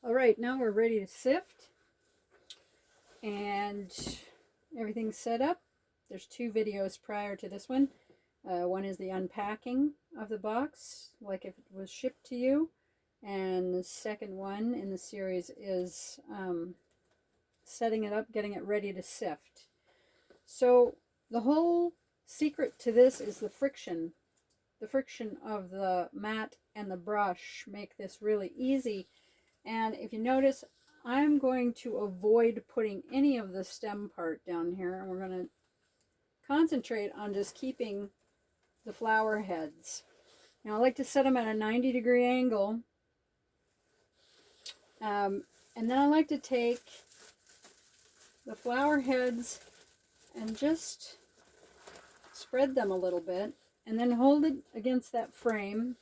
All right, now we're ready to sift, and everything's set up. There's two videos prior to this one. One is the unpacking of the box, like if it was shipped to you, and the second one in the series is setting it up, getting it ready to sift. So the whole secret to this is the friction. The friction of the mat and the brush make this really easy. And if you notice, I'm going to avoid putting any of the stem part down here, and we're going to concentrate on just keeping the flower heads. Now I like to set them at a 90-degree angle, and then I like to take the flower heads and just spread them a little bit, and then hold it against that frame,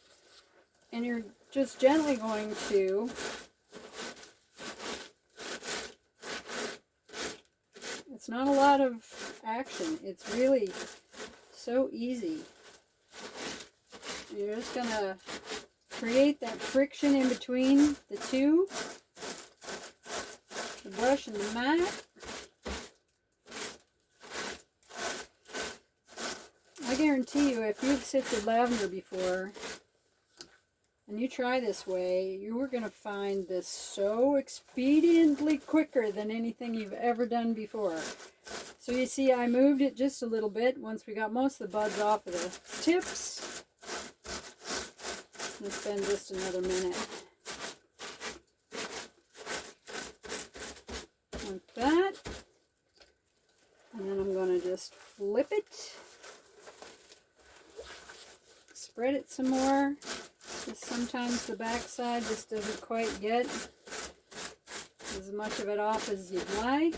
and you're just gently going to it's not a lot of action. It's really so easy. You're just going to create that friction in between the two, the brush and the mat. I guarantee you, if you've sifted lavender before and you try this way, you are going to find this so expediently quicker than anything you've ever done before. So you see, I moved it just a little bit once we got most of the buds off of the tips. Let's spend just another minute. Like that. And then I'm going to just flip it. Spread it some more. Because sometimes the back side just doesn't quite get as much of it off as you'd like.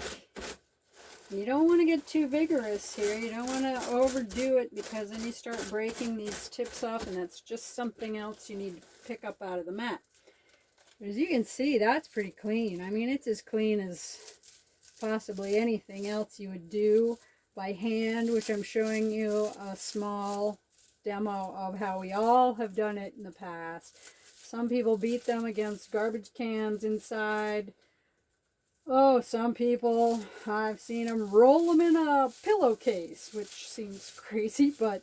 And you don't want to get too vigorous here. You don't want to overdo it, because then you start breaking these tips off, and that's just something else you need to pick up out of the mat. But as you can see, that's pretty clean. I mean, it's as clean as possibly anything else you would do by hand, which I'm showing you a small demo of how we all have done it in the past. Some people beat them against garbage cans inside. Oh, some people, I've seen them roll them in a pillowcase, which seems crazy, but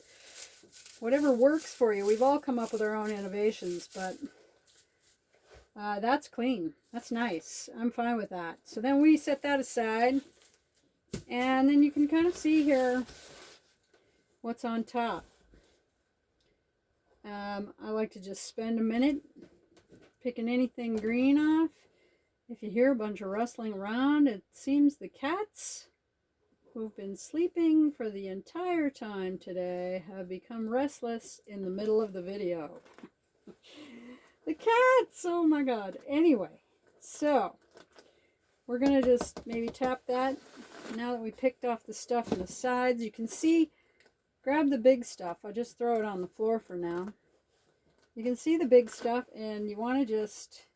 whatever works for you. We've all come up with our own innovations, but that's clean. That's nice. I'm fine with that. So then we set that aside, and then you can kind of see here what's on top. I like to just spend a minute picking anything green off. If you hear a bunch of rustling around, it seems the cats, who've been sleeping for the entire time today, have become restless in the middle of the video. The cats! Oh my god. Anyway, so we're going to just maybe tap that. Now that we picked off the stuff on the sides, you can see, grab the big stuff. I'll just throw it on the floor for now. You can see the big stuff, and you want to just,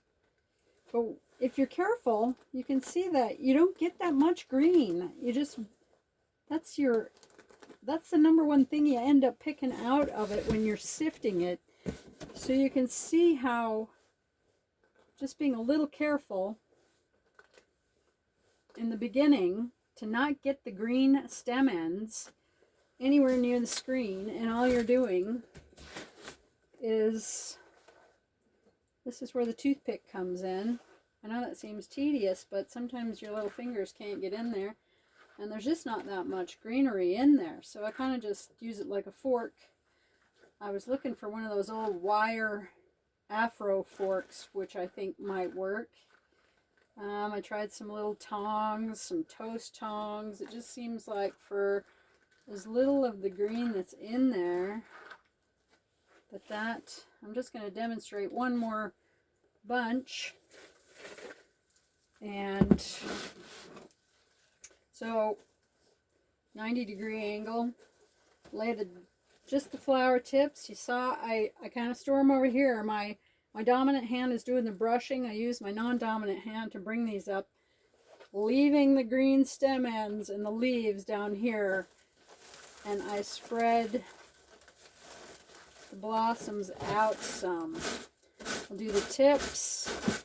but if you're careful, you can see that you don't get that much green. You just, that's the number one thing you end up picking out of it when you're sifting it. So you can see how just being a little careful in the beginning to not get the green stem ends anywhere near the screen, and all you're doing is, this is where the toothpick comes in. I know that seems tedious, but sometimes your little fingers can't get in there, and there's just not that much greenery in there, so I kind of just use it like a fork. I was looking for one of those old wire afro forks, which I think might work. I tried some little tongs, some toast tongs. It just seems like for as little of the green that's in there, but that, I'm just going to demonstrate one more bunch. And so 90-degree angle, lay just the flower tips. You saw I kind of store them over here. My dominant hand is doing the brushing. I use my non-dominant hand to bring these up, leaving the green stem ends and the leaves down here, and I spread the blossoms out some. I'll do the tips,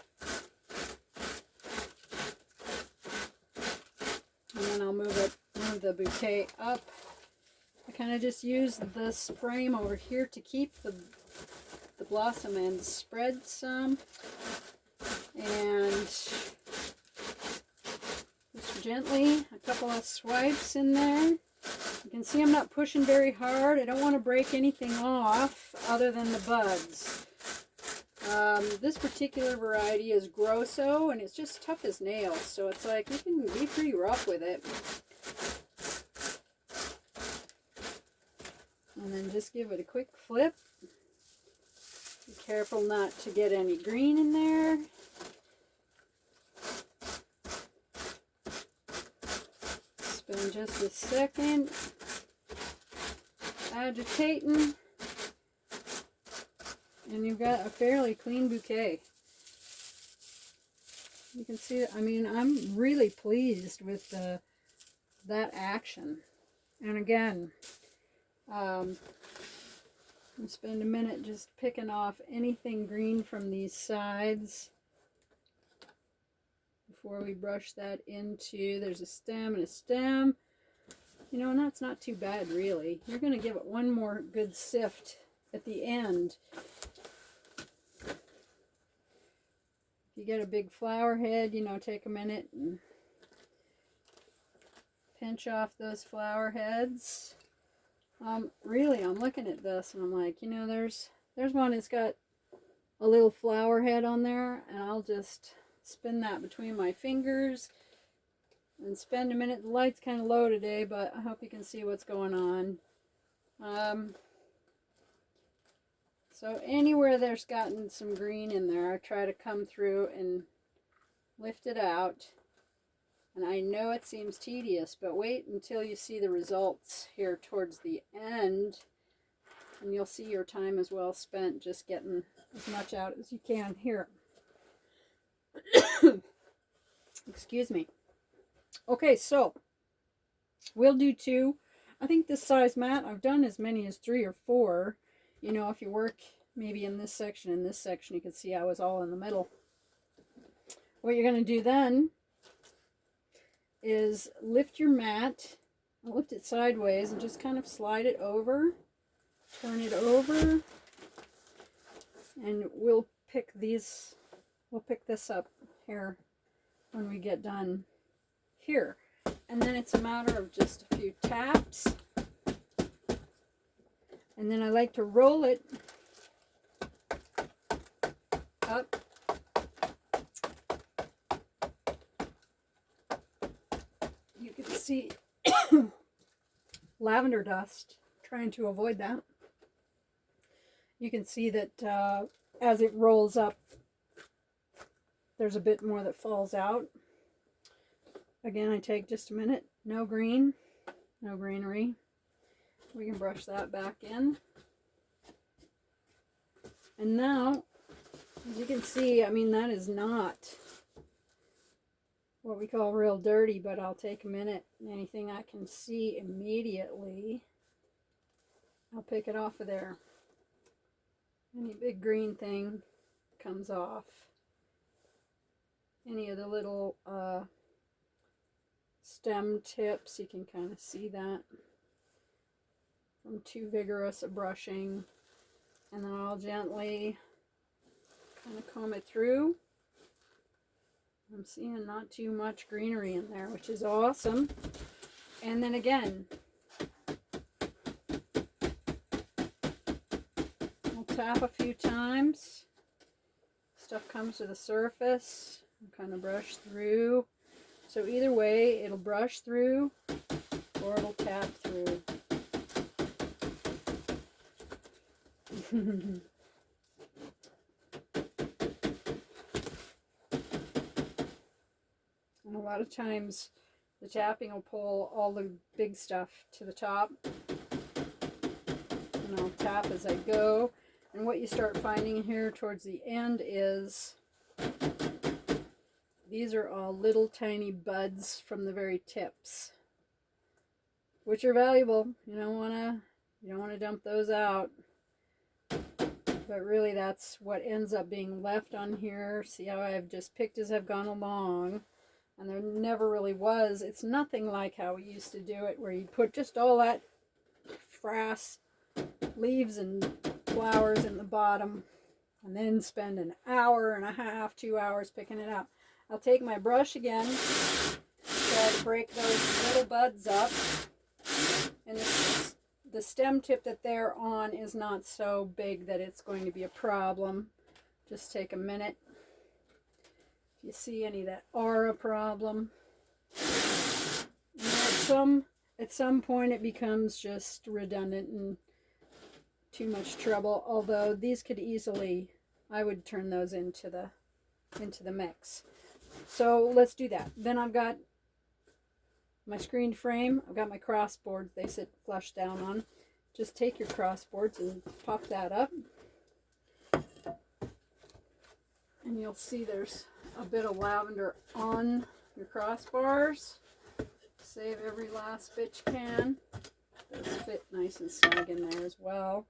the bouquet up. I kind of just use this frame over here to keep the blossom and spread some. And just gently, a couple of swipes in there. You can see I'm not pushing very hard. I don't want to break anything off other than the buds. This particular variety is Grosso, and it's just tough as nails, so it's like you can be pretty rough with it. And then just give it a quick flip. Be careful not to get any green in there. Spend just a second agitating, and you've got a fairly clean bouquet. You can see, I mean, I'm really pleased with that action. And again, spend a minute just picking off anything green from these sides before we brush that into, there's a stem and a stem. You know, and that's not too bad, really. You're going to give it one more good sift at the end. If you get a big flower head, you know, take a minute and pinch off those flower heads. Really, I'm looking at this and I'm like, you know, there's one that's got a little flower head on there, and I'll just spin that between my fingers and spend a minute. The light's kind of low today, but I hope you can see what's going on. So anywhere there's gotten some green in there, I try to come through and lift it out. And I know it seems tedious, but wait until you see the results here towards the end, and you'll see your time is well spent just getting as much out as you can here. Excuse me. Okay, so we'll do 2. I think this size mat, I've done as many as 3 or 4. You know, if you work maybe in this section, you can see I was all in the middle. What you're going to do then is lift your mat, lift it sideways, and just kind of slide it over, turn it over, and we'll pick this up here when we get done here. And then it's a matter of just a few taps, and then I like to roll it up. You can see lavender dust, trying to avoid that. You can see that as it rolls up, there's a bit more that falls out. Again, I take just a minute. No green, no greenery. We can brush that back in. And now, as you can see, I mean, that is not what we call real dirty, but I'll take a minute. Anything I can see immediately, I'll pick it off of there. Any big green thing comes off. Any of the little stem tips, you can kind of see that from too vigorous a brushing. And then I'll gently kind of comb it through. I'm seeing not too much greenery in there, which is awesome. And then again, we'll tap a few times. Stuff comes to the surface. Kind of brush through. So either way, it'll brush through or it'll tap through. And a lot of times the tapping will pull all the big stuff to the top. And I'll tap as I go. And what you start finding here towards the end is these are all little tiny buds from the very tips, which are valuable. You don't want to dump those out. But really, that's what ends up being left on here. See how I've just picked as I've gone along. And there never really was. It's nothing like how we used to do it, where you'd put just all that frass leaves and flowers in the bottom and then spend an hour and a half, 2 hours picking it up. I'll take my brush again, try to break those little buds up. And the stem tip that they're on is not so big that it's going to be a problem. Just take a minute. If you see any that are a problem. And at some point it becomes just redundant and too much trouble. Although these could easily, I would turn those into the mix. So let's do that. Then I've got my screen frame. I've got my crossboards. They sit flush down on. Just take your crossboards and pop that up. And you'll see there's a bit of lavender on your crossbars. Save every last bit you can. Those fit nice and snug in there as well.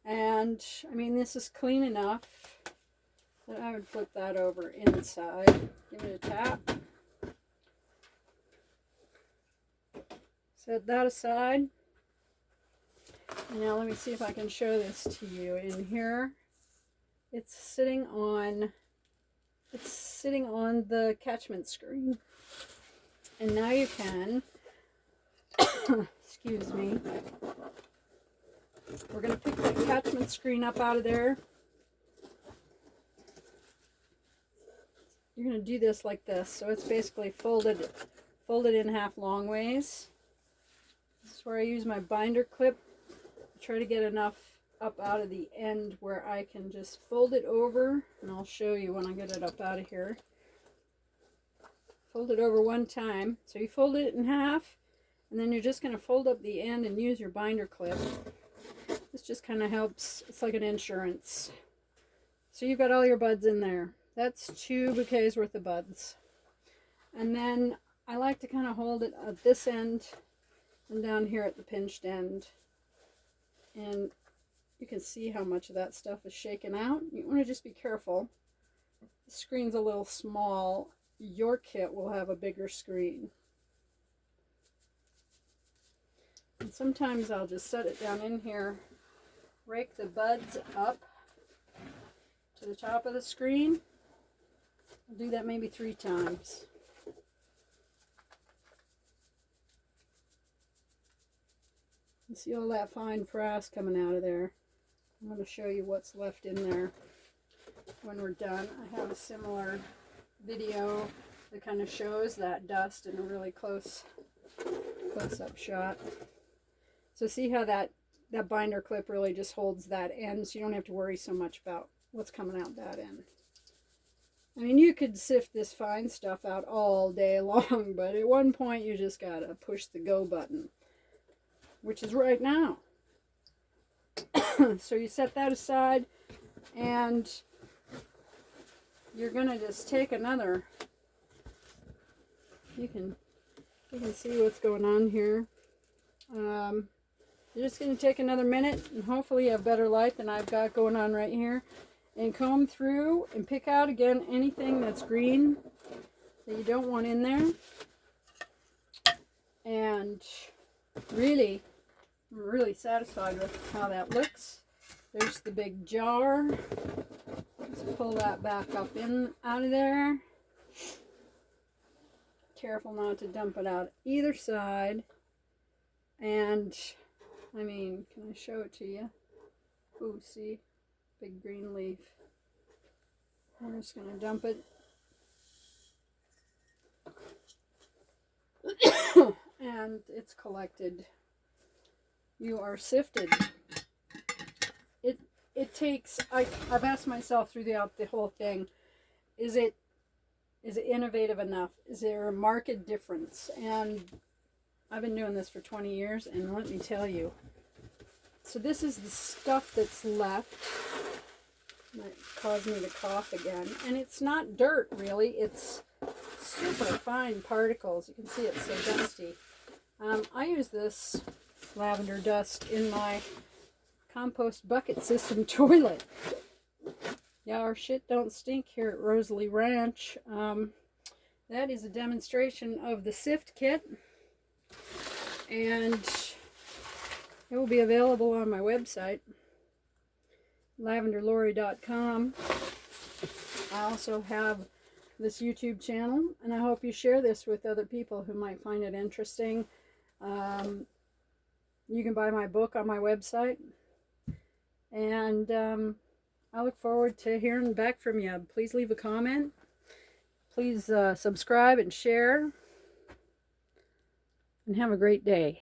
And I mean, this is clean enough that I would flip that over inside. Give it a tap. Set that aside. Now let me see if I can show this to you. In here, it's sitting on the catchment screen. And now you can, excuse me, we're going to pick the catchment screen up out of there. You're going to do this like this. So it's basically folded in half long ways. This is where I use my binder clip. Try to get enough up out of the end where I can just fold it over, and I'll show you when I get it up out of here. Fold it over one time. So you fold it in half, and then you're just going to fold up the end and use your binder clip. This just kind of helps. It's like an insurance. So you've got all your buds in there. That's 2 bouquets worth of buds. And then I like to kind of hold it at this end and down here at the pinched end. And you can see how much of that stuff is shaken out. You want to just be careful. The screen's a little small. Your kit will have a bigger screen. And sometimes I'll just set it down in here, rake the buds up to the top of the screen. I'll do that maybe 3 times. You see all that fine frass coming out of there. I'm going to show you what's left in there when we're done. I have a similar video that kind of shows that dust in a really close-up shot. So see how that binder clip really just holds that end, so you don't have to worry so much about what's coming out that end. I mean, you could sift this fine stuff out all day long, but at one point you just got to push the go button, which is right now. So you set that aside, and you're going to just take another, you can see what's going on here. You're just going to take another minute, and hopefully you have better light than I've got going on right here, and comb through and pick out again anything that's green that you don't want in there. And really, I'm really satisfied with how that looks. There's the big jar. Let's pull that back up in out of there. Careful not to dump it out either side. And I mean, can I show it to you? Ooh, see? Big green leaf. I'm just going to dump it. And it's collected. You are sifted. It takes, I've asked myself throughout the whole thing, is it innovative enough? Is there a marked difference? And I've been doing this for 20 years, and let me tell you. So this is the stuff that's left. Might cause me to cough again. And it's not dirt, really. It's super fine particles. You can see it's so dusty. I use this lavender dust in my compost bucket system toilet. Yeah, our shit don't stink here at Rosalie Ranch. that is a demonstration of the Sift kit, and it will be available on my website, lavenderlori.com. I also have this YouTube channel, and I hope you share this with other people who might find it interesting. You can buy my book on my website, and I look forward to hearing back from you. Please leave a comment. Please subscribe and share, and have a great day.